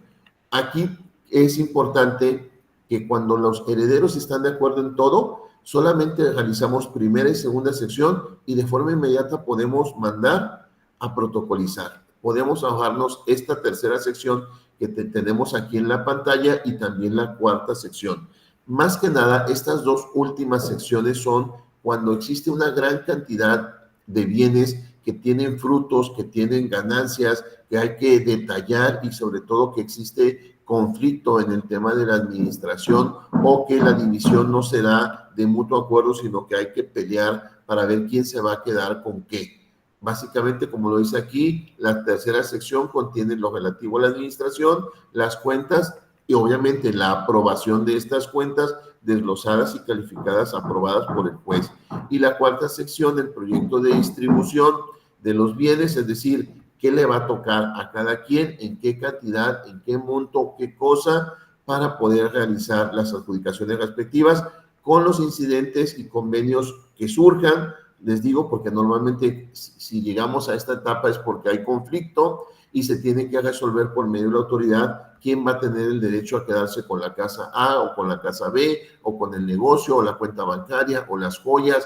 Aquí es importante que cuando los herederos están de acuerdo en todo, solamente realizamos primera y segunda sección y de forma inmediata podemos mandar a protocolizar. Podemos ahorrarnos esta tercera sección que tenemos aquí en la pantalla y también la cuarta sección. Más que nada, estas dos últimas secciones son cuando existe una gran cantidad de bienes que tienen frutos, que tienen ganancias, que hay que detallar y sobre todo que existe conflicto en el tema de la administración o que la división no se da de mutuo acuerdo, sino que hay que pelear para ver quién se va a quedar con qué. Básicamente, como lo dice aquí, la tercera sección contiene lo relativo a la administración, las cuentas y obviamente la aprobación de estas cuentas desglosadas y calificadas, aprobadas por el juez. Y la cuarta sección, el proyecto de distribución de los bienes, es decir, qué le va a tocar a cada quien, en qué cantidad, en qué monto, qué cosa, para poder realizar las adjudicaciones respectivas con los incidentes y convenios que surjan. Les digo, porque normalmente si llegamos a esta etapa es porque hay conflicto y se tiene que resolver por medio de la autoridad quién va a tener el derecho a quedarse con la casa A o con la casa B o con el negocio o la cuenta bancaria o las joyas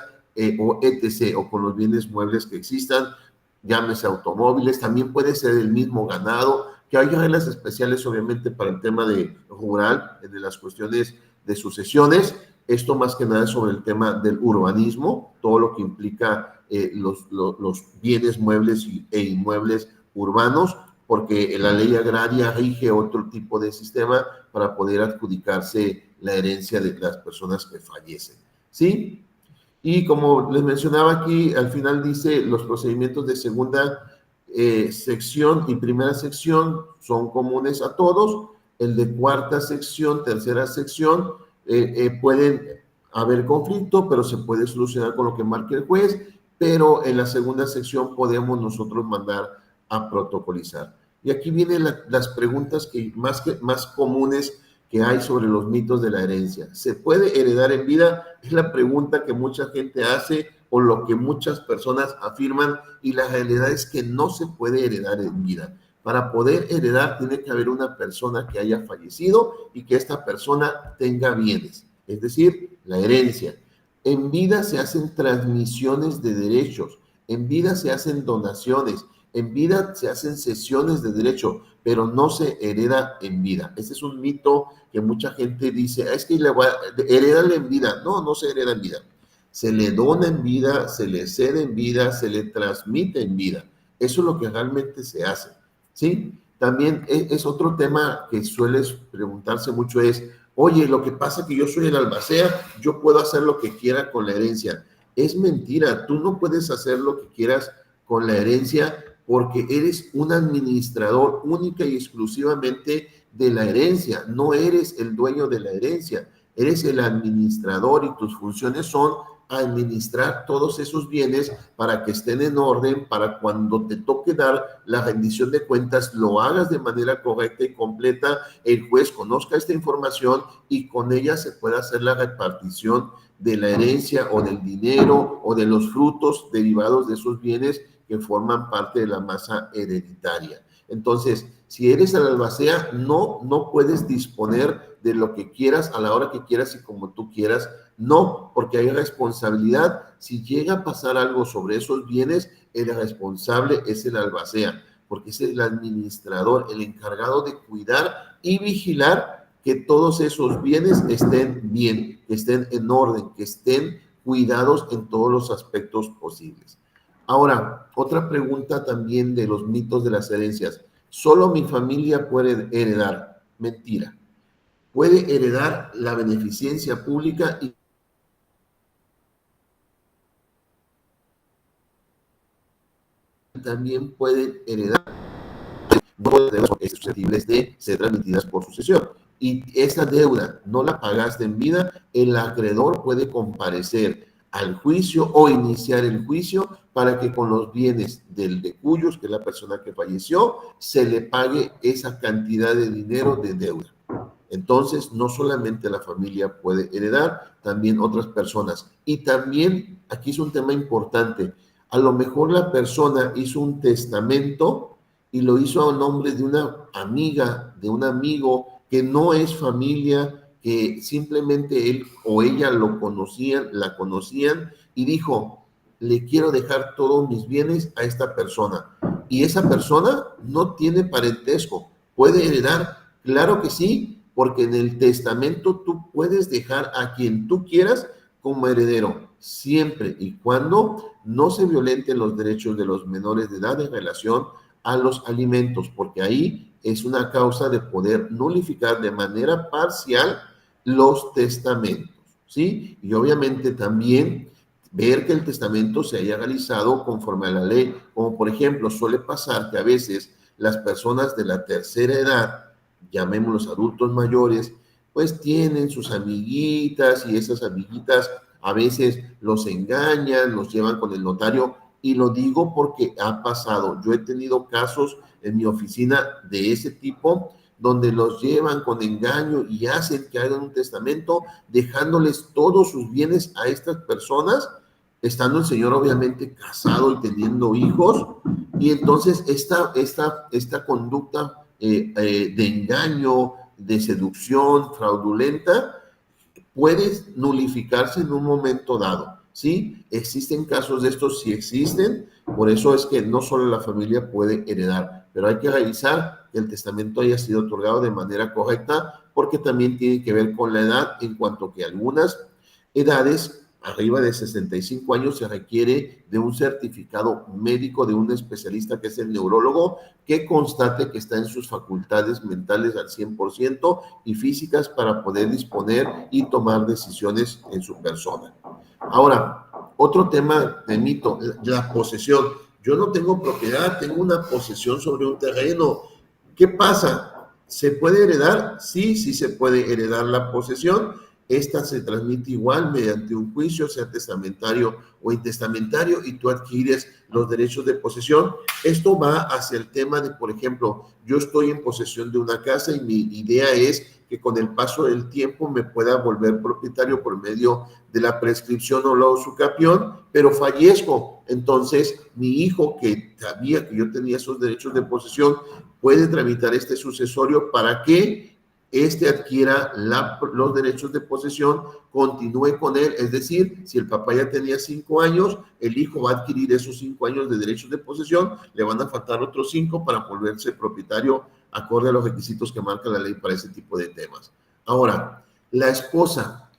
o etc. o con los bienes muebles que existan, llámese automóviles, también puede ser el mismo ganado, que hay reglas especiales obviamente para el tema de rural, de las cuestiones de sucesiones. Esto más que nada es sobre el tema del urbanismo, todo lo que implica los bienes muebles e inmuebles urbanos, porque la ley agraria rige otro tipo de sistema para poder adjudicarse la herencia de las personas que fallecen, ¿sí? Y como les mencionaba aquí, al final dice los procedimientos de segunda sección y primera sección son comunes a todos. El de cuarta sección, tercera sección, pueden haber conflicto, pero se puede solucionar con lo que marque el juez, pero en la segunda sección podemos nosotros mandar a protocolizar. Y aquí vienen las preguntas más comunes que hay sobre los mitos de la herencia. ¿Se puede heredar en vida? Es la pregunta que mucha gente hace o lo que muchas personas afirman, y la realidad es que no se puede heredar en vida. Para poder heredar tiene que haber una persona que haya fallecido y que esta persona tenga bienes, es decir, la herencia. En vida se hacen transmisiones de derechos, en vida se hacen donaciones, en vida se hacen cesiones de derecho, pero no se hereda en vida. Ese es un mito que mucha gente dice, es que heredarle en vida. No, no se hereda en vida. Se le dona en vida, se le cede en vida, se le transmite en vida. Eso es lo que realmente se hace, ¿sí? También es otro tema que sueles preguntarse mucho es, oye, lo que pasa es que yo soy el albacea, yo puedo hacer lo que quiera con la herencia. Es mentira, tú no puedes hacer lo que quieras con la herencia porque eres un administrador única y exclusivamente de la herencia, no eres el dueño de la herencia, eres el administrador y tus funciones son administrar todos esos bienes para que estén en orden, para cuando te toque dar la rendición de cuentas lo hagas de manera correcta y completa, el juez conozca esta información y con ella se pueda hacer la repartición de la herencia o del dinero o de los frutos derivados de esos bienes que forman parte de la masa hereditaria. Entonces, si eres el albacea, no puedes disponer de lo que quieras a la hora que quieras y como tú quieras. No, porque hay responsabilidad. Si llega a pasar algo sobre esos bienes, el responsable es el albacea, porque es el administrador, el encargado de cuidar y vigilar que todos esos bienes estén bien, que estén en orden, que estén cuidados en todos los aspectos posibles. Ahora, otra pregunta también de los mitos de las herencias. ¿Solo mi familia puede heredar? Mentira. Puede heredar la beneficencia pública y también pueden heredar deudas susceptibles de ser transmitidas por sucesión. Y esa deuda no la pagaste en vida, el acreedor puede comparecer al juicio o iniciar el juicio para que con los bienes del de cuyos, que es la persona que falleció, se le pague esa cantidad de dinero de deuda. Entonces, no solamente la familia puede heredar, también otras personas. Y también, aquí es un tema importante, a lo mejor la persona hizo un testamento y lo hizo a nombre de una amiga, de un amigo que no es familia, que simplemente él o ella lo conocían, la conocían y dijo, le quiero dejar todos mis bienes a esta persona. Y esa persona no tiene parentesco, puede heredar, claro que sí, porque en el testamento tú puedes dejar a quien tú quieras como heredero, siempre y cuando no se violenten los derechos de los menores de edad en relación a los alimentos, porque ahí es una causa de poder nulificar de manera parcial los testamentos, ¿sí? Y obviamente también ver que el testamento se haya realizado conforme a la ley, como por ejemplo suele pasar que a veces las personas de la tercera edad, llamémoslos adultos mayores, pues tienen sus amiguitas y esas amiguitas a veces los engañan, los llevan con el notario, y lo digo porque ha pasado. Yo he tenido casos en mi oficina de ese tipo, donde los llevan con engaño y hacen que hagan un testamento dejándoles todos sus bienes a estas personas, estando el señor obviamente casado y teniendo hijos, y entonces esta conducta de engaño, de seducción fraudulenta, puede nulificarse en un momento dado, ¿sí? Existen casos de estos, sí existen, por eso es que no solo la familia puede heredar, pero hay que revisar que el testamento haya sido otorgado de manera correcta, porque también tiene que ver con la edad, en cuanto que algunas edades arriba de 65 años se requiere de un certificado médico de un especialista que es el neurólogo, que constate que está en sus facultades mentales al 100% y físicas para poder disponer y tomar decisiones en su persona. Ahora, otro tema de mito, la posesión. Yo no tengo propiedad, tengo una posesión sobre un terreno. ¿Qué pasa? ¿Se puede heredar? Sí, sí se puede heredar la posesión. Esta se transmite igual mediante un juicio, sea testamentario o intestamentario, y tú adquieres los derechos de posesión. Esto va hacia el tema de, por ejemplo, yo estoy en posesión de una casa y mi idea es que con el paso del tiempo me pueda volver propietario por medio de la prescripción o la usucapión, pero fallezco. Entonces, mi hijo, que sabía que yo tenía esos derechos de posesión, puede tramitar este sucesorio para que adquiera los derechos de posesión, continúe con él. Es decir, si el papá ya tenía 5 años, el hijo va a adquirir esos 5 años de derechos de posesión, le van a faltar otros 5 para volverse propietario acorde a los requisitos que marca la ley para ese tipo de temas. Ahora, la esposa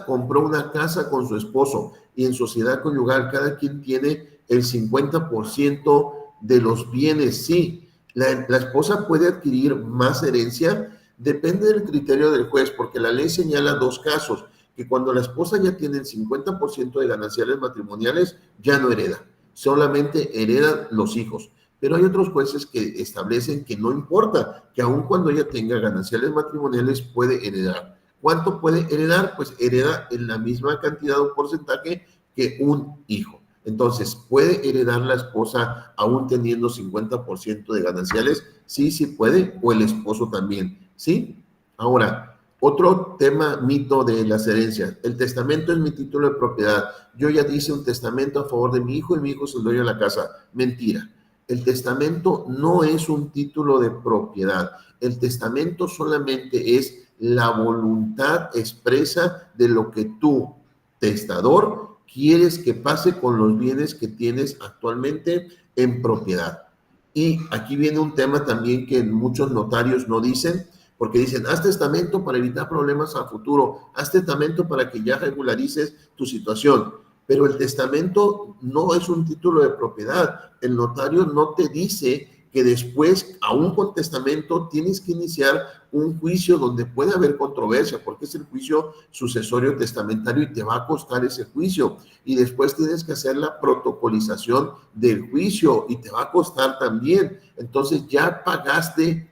compró una casa con su esposo y en sociedad conyugal cada quien tiene el 50% de los bienes. Sí, la esposa puede adquirir más herencia. Depende del criterio del juez, porque la ley señala dos casos: que cuando la esposa ya tiene el 50% de gananciales matrimoniales, ya no hereda, solamente heredan los hijos. Pero hay otros jueces que establecen que no importa, que aun cuando ella tenga gananciales matrimoniales puede heredar. ¿Cuánto puede heredar? Pues hereda en la misma cantidad o porcentaje que un hijo. Entonces, ¿puede heredar la esposa aún teniendo 50% de gananciales? Sí, sí puede, o el esposo también. ¿Sí? Ahora, otro tema, mito de las herencias. El testamento es mi título de propiedad. Yo ya hice un testamento a favor de mi hijo y mi hijo es el dueño de la casa. Mentira. El testamento no es un título de propiedad. El testamento solamente es la voluntad expresa de lo que tú, testador, quieres que pase con los bienes que tienes actualmente en propiedad. Y aquí viene un tema también que muchos notarios no dicen, porque dicen: haz testamento para evitar problemas a futuro, haz testamento para que ya regularices tu situación. Pero el testamento no es un título de propiedad. El notario no te dice que después, aún con testamento, tienes que iniciar un juicio donde puede haber controversia, porque es el juicio sucesorio testamentario y te va a costar ese juicio. Y después tienes que hacer la protocolización del juicio y te va a costar también. Entonces ya pagaste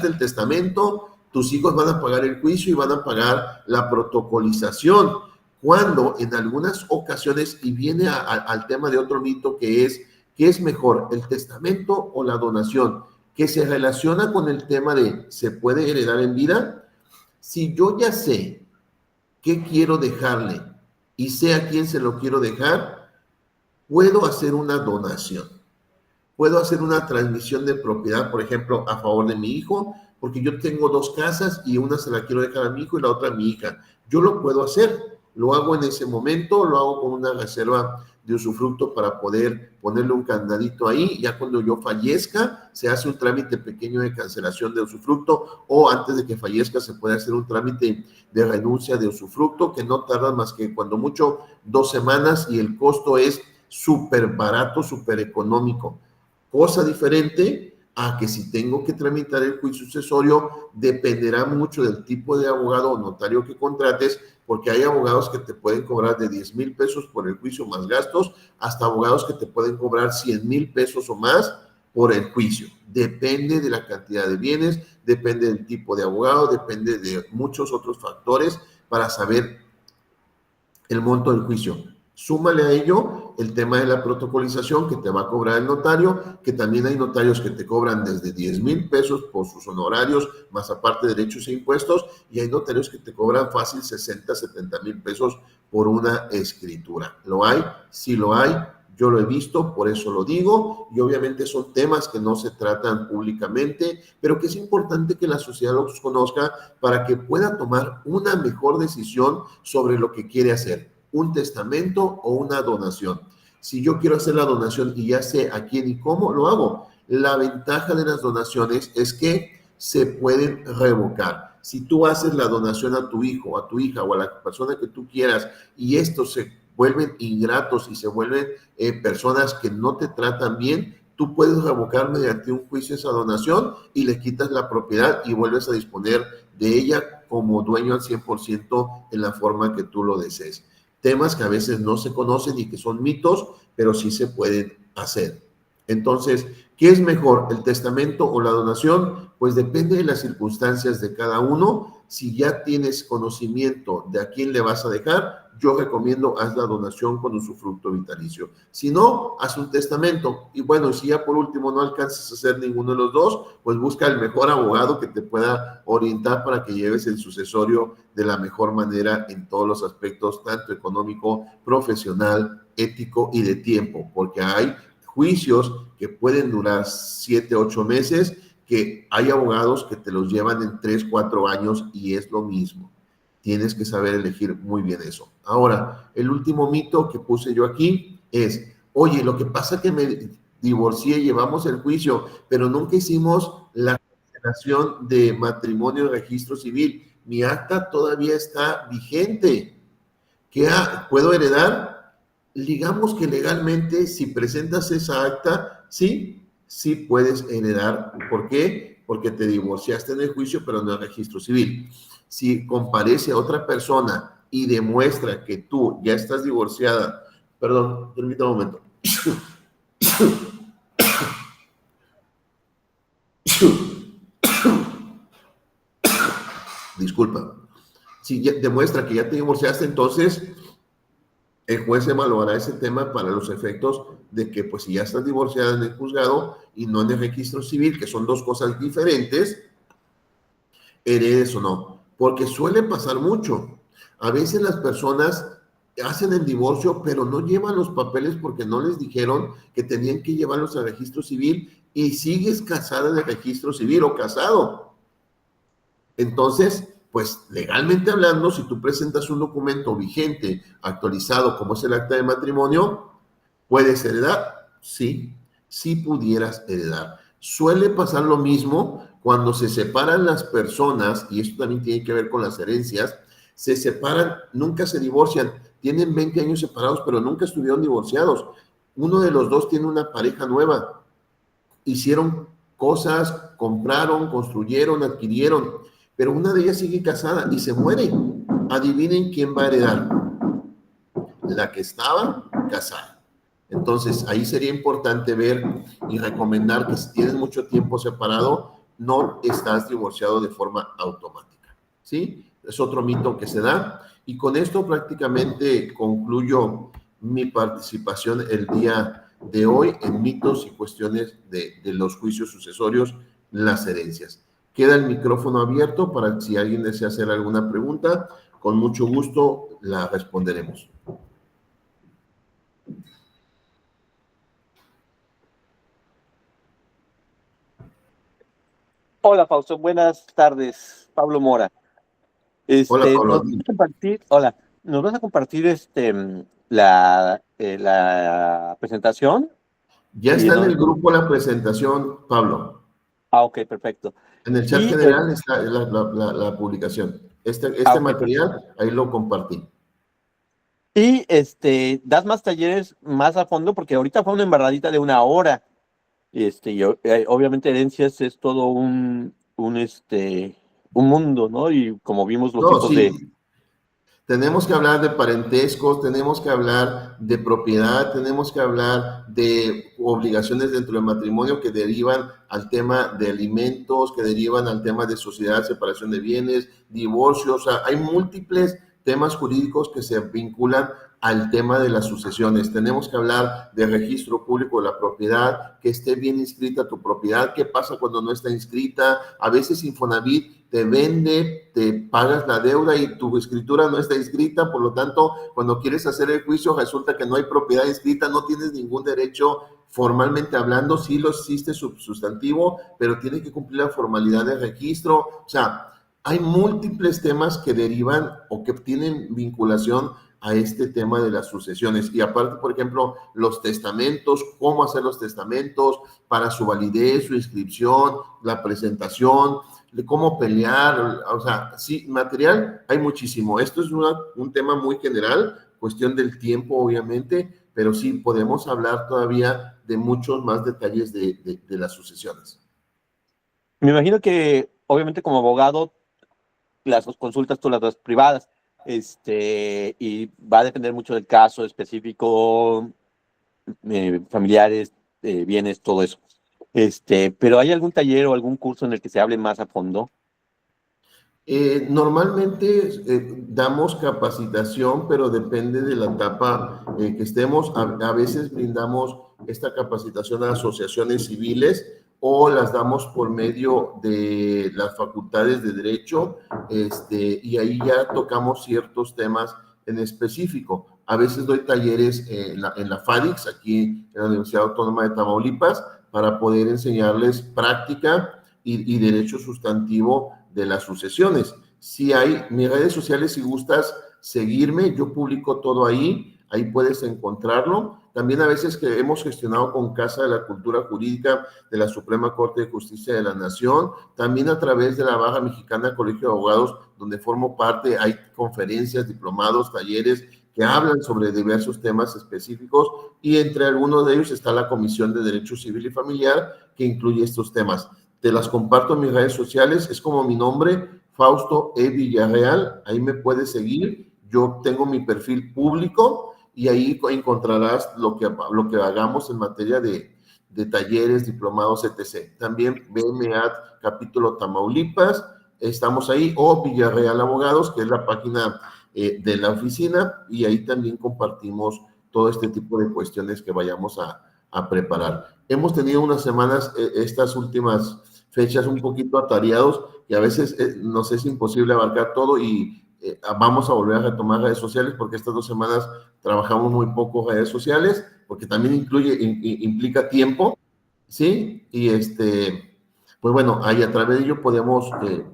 el testamento, tus hijos van a pagar el juicio y van a pagar la protocolización. Cuando en algunas ocasiones, y viene al tema de otro mito que es: ¿qué es mejor, el testamento o la donación? Que se relaciona con el tema de ¿se puede heredar en vida? Si yo ya sé qué quiero dejarle y sé a quién se lo quiero dejar, puedo hacer una donación. Puedo hacer una transmisión de propiedad, por ejemplo, a favor de mi hijo, porque yo tengo 2 casas y una se la quiero dejar a mi hijo y la otra a mi hija. Yo lo puedo hacer. Lo hago en ese momento, lo hago con una reserva de usufructo para poder ponerle un candadito ahí. Ya cuando yo fallezca, se hace un trámite pequeño de cancelación de usufructo, o antes de que fallezca se puede hacer un trámite de renuncia de usufructo, que no tarda más que cuando mucho 2 semanas, y el costo es súper barato, súper económico. Cosa diferente a que si tengo que tramitar el juicio sucesorio, dependerá mucho del tipo de abogado o notario que contrates, porque hay abogados que te pueden cobrar de 10,000 pesos por el juicio más gastos, hasta abogados que te pueden cobrar 100,000 pesos o más por el juicio. Depende de la cantidad de bienes, depende del tipo de abogado, depende de muchos otros factores para saber el monto del juicio. Súmale a ello el tema de la protocolización que te va a cobrar el notario, que también hay notarios que te cobran desde 10,000 pesos por sus honorarios, más aparte de derechos e impuestos, y hay notarios que te cobran fácil 60, 70,000 pesos por una escritura. ¿Lo hay? Sí lo hay. Yo lo he visto, por eso lo digo, y obviamente son temas que no se tratan públicamente, pero que es importante que la sociedad los conozca para que pueda tomar una mejor decisión sobre lo que quiere hacer, un testamento o una donación. Si yo quiero hacer la donación y ya sé a quién y cómo, lo hago. La ventaja de las donaciones es que se pueden revocar. Si tú haces la donación a tu hijo, a tu hija o a la persona que tú quieras, y estos se vuelven ingratos y se vuelven personas que no te tratan bien, tú puedes revocar mediante un juicio esa donación y le quitas la propiedad y vuelves a disponer de ella como dueño al 100% en la forma que tú lo desees. Temas que a veces no se conocen y que son mitos, pero sí se pueden hacer. Entonces, ¿qué es mejor, el testamento o la donación? Pues depende de las circunstancias de cada uno. Si ya tienes conocimiento de a quién le vas a dejar, yo recomiendo haz la donación con usufructo vitalicio. Si no, haz un testamento. Y bueno, si ya por último no alcanzas a hacer ninguno de los dos, pues busca el mejor abogado que te pueda orientar para que lleves el sucesorio de la mejor manera en todos los aspectos, tanto económico, profesional, ético y de tiempo, porque hay juicios que pueden durar 7, 8 meses, que hay abogados que te los llevan en 3, 4 años y es lo mismo. Tienes que saber elegir muy bien eso. Ahora, el último mito que puse yo aquí es, oye, lo que pasa es que me divorcié, llevamos el juicio, pero nunca hicimos la cancelación de matrimonio y registro civil. Mi acta todavía está vigente. ¿Qué puedo heredar? Digamos que legalmente, si presentas esa acta, sí, sí puedes heredar. ¿Por qué? Porque te divorciaste en el juicio, pero no en el registro civil. Si comparece a otra persona y demuestra que tú ya estás divorciada, perdón, permítame un momento. Disculpa. Si demuestra que ya te divorciaste, entonces el juez evaluará ese tema para los efectos de que, pues, si ya estás divorciada en el juzgado y no en el registro civil, que son dos cosas diferentes, heredes o no. Porque suele pasar mucho. A veces las personas hacen el divorcio, pero no llevan los papeles porque no les dijeron que tenían que llevarlos al registro civil y sigues casada en el registro civil o casado. Entonces, pues legalmente hablando, si tú presentas un documento vigente, actualizado, como es el acta de matrimonio, ¿puedes heredar? Sí, sí pudieras heredar. Suele pasar lo mismo cuando se separan las personas, y esto también tiene que ver con las herencias, se separan, nunca se divorcian, tienen 20 años separados, pero nunca estuvieron divorciados. Uno de los dos tiene una pareja nueva, hicieron cosas, compraron, construyeron, adquirieron, pero una de ellas sigue casada y se muere. Adivinen quién va a heredar. La que estaba casada. Entonces, ahí sería importante ver y recomendar que si tienes mucho tiempo separado, no estás divorciado de forma automática. ¿Sí? Es otro mito que se da. Y con esto prácticamente concluyo mi participación el día de hoy en mitos y cuestiones de los juicios sucesorios, las herencias. Queda el micrófono abierto para si alguien desea hacer alguna pregunta, con mucho gusto la responderemos. Hola, Fausto. Buenas tardes. Pablo Mora. Hola, ¿Nos Pablo. puedes compartir? Hola. ¿nos vas a compartir la presentación? Ya Y está en no, el grupo la presentación, Pablo. ok, perfecto. En el chat Y, general está la publicación. Este ok, perfecto. material, ahí lo compartí. Y das más talleres más a fondo, porque ahorita fue una embarradita de 1 hora. Obviamente herencias es todo un mundo, ¿no? Y como vimos los No, tipos de. sí, tenemos que hablar de parentescos, tenemos que hablar de propiedad, tenemos que hablar de obligaciones dentro del matrimonio que derivan al tema de alimentos, que derivan al tema de sociedad, separación de bienes, divorcios. O sea, hay múltiples temas jurídicos que se vinculan al tema de las sucesiones. Tenemos que hablar del registro público de la propiedad, que esté bien inscrita tu propiedad, qué pasa cuando no está inscrita. A veces Infonavit te vende, te pagas la deuda y tu escritura no está inscrita, por lo tanto, cuando quieres hacer el juicio resulta que no hay propiedad inscrita, no tienes ningún derecho formalmente hablando, sí lo existe sustantivo, pero tiene que cumplir la formalidad de registro. O sea, hay múltiples temas que derivan o que tienen vinculación a este tema de las sucesiones. Y aparte, por ejemplo, los testamentos, cómo hacer los testamentos para su validez, su inscripción, la presentación, de cómo pelear. O sea, sí, material hay muchísimo. Esto es un tema muy general, cuestión del tiempo, obviamente, pero sí podemos hablar todavía de muchos más detalles de las sucesiones. Me imagino que, obviamente, como abogado, las consultas tú las das privadas, y va a depender mucho del caso específico, familiares, bienes, todo eso. Pero ¿hay algún taller o algún curso en el que se hable más a fondo? Normalmente damos capacitación, pero depende de la etapa que estemos. A veces brindamos esta capacitación a asociaciones civiles o las damos por medio de las facultades de derecho, y ahí ya tocamos ciertos temas en específico. A veces doy talleres en la FADIX, aquí en la Universidad Autónoma de Tamaulipas, para poder enseñarles práctica y derecho sustantivo de las sucesiones. Si hay mis redes sociales, si gustas seguirme, yo publico todo ahí puedes encontrarlo. También a veces que hemos gestionado con Casa de la Cultura Jurídica de la Suprema Corte de Justicia de la Nación, también a través de la Baja Mexicana Colegio de Abogados, donde formo parte, hay conferencias, diplomados, talleres que hablan sobre diversos temas específicos y entre algunos de ellos está la Comisión de Derecho Civil y Familiar que incluye estos temas. Te las comparto en mis redes sociales, es como mi nombre, Fausto E. Villarreal, ahí me puedes seguir, yo tengo mi perfil público y ahí encontrarás lo que hagamos en materia de talleres, diplomados, etc. También BMAT capítulo Tamaulipas, estamos ahí, o Villarreal Abogados, que es la página de la oficina, y ahí también compartimos todo este tipo de cuestiones que vayamos a preparar. Hemos tenido unas semanas, estas últimas fechas un poquito atareados y a veces nos es imposible abarcar todo y vamos a volver a retomar redes sociales porque estas 2 semanas trabajamos muy poco redes sociales porque también implica tiempo, ¿sí? Y pues bueno, ahí a través de ello podemos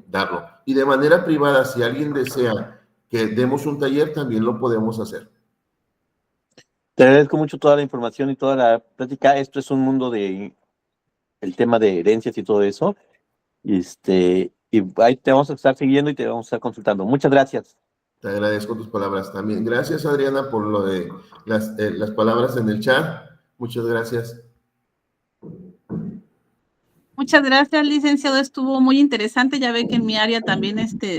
darlo. Y de manera privada, si alguien desea que demos un taller, también lo podemos hacer. Te agradezco mucho toda la información y toda la plática. Esto es un mundo el tema de herencias y todo eso. Y ahí te vamos a estar siguiendo y te vamos a estar consultando. Muchas gracias. Te agradezco tus palabras también. Gracias, Adriana, por lo de las palabras en el chat. Muchas gracias. Muchas gracias, licenciado. Estuvo muy interesante. Ya ve que en mi área también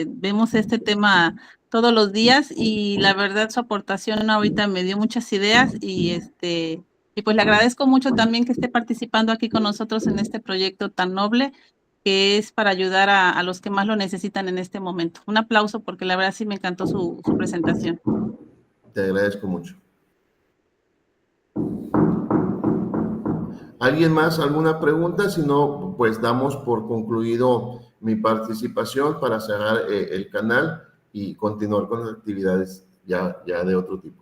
vemos este tema todos los días y la verdad su aportación ahorita me dio muchas ideas y pues le agradezco mucho también que esté participando aquí con nosotros en este proyecto tan noble que es para ayudar a los que más lo necesitan en este momento. Un aplauso porque la verdad sí me encantó su presentación. Te agradezco mucho. ¿Alguien más? ¿Alguna pregunta? Si no, pues damos por concluido mi participación para cerrar el canal y continuar con las actividades ya de otro tipo.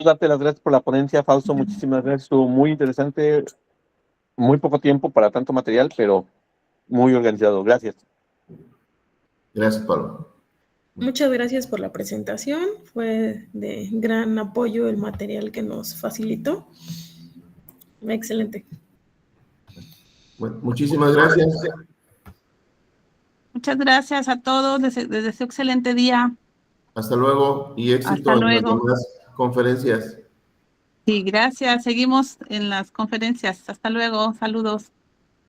Darte las gracias por la ponencia, Fausto. Muchísimas gracias. Estuvo muy interesante, muy poco tiempo para tanto material, pero muy organizado. Gracias. Gracias, Pablo. Muchas gracias por la presentación. Fue de gran apoyo el material que nos facilitó. Excelente. Bueno, muchísimas gracias. Muchas gracias a todos. Les deseo excelente día. Hasta luego y éxito Hasta en las luego. demás conferencias. Sí, gracias. Seguimos en las conferencias. Hasta luego. Saludos.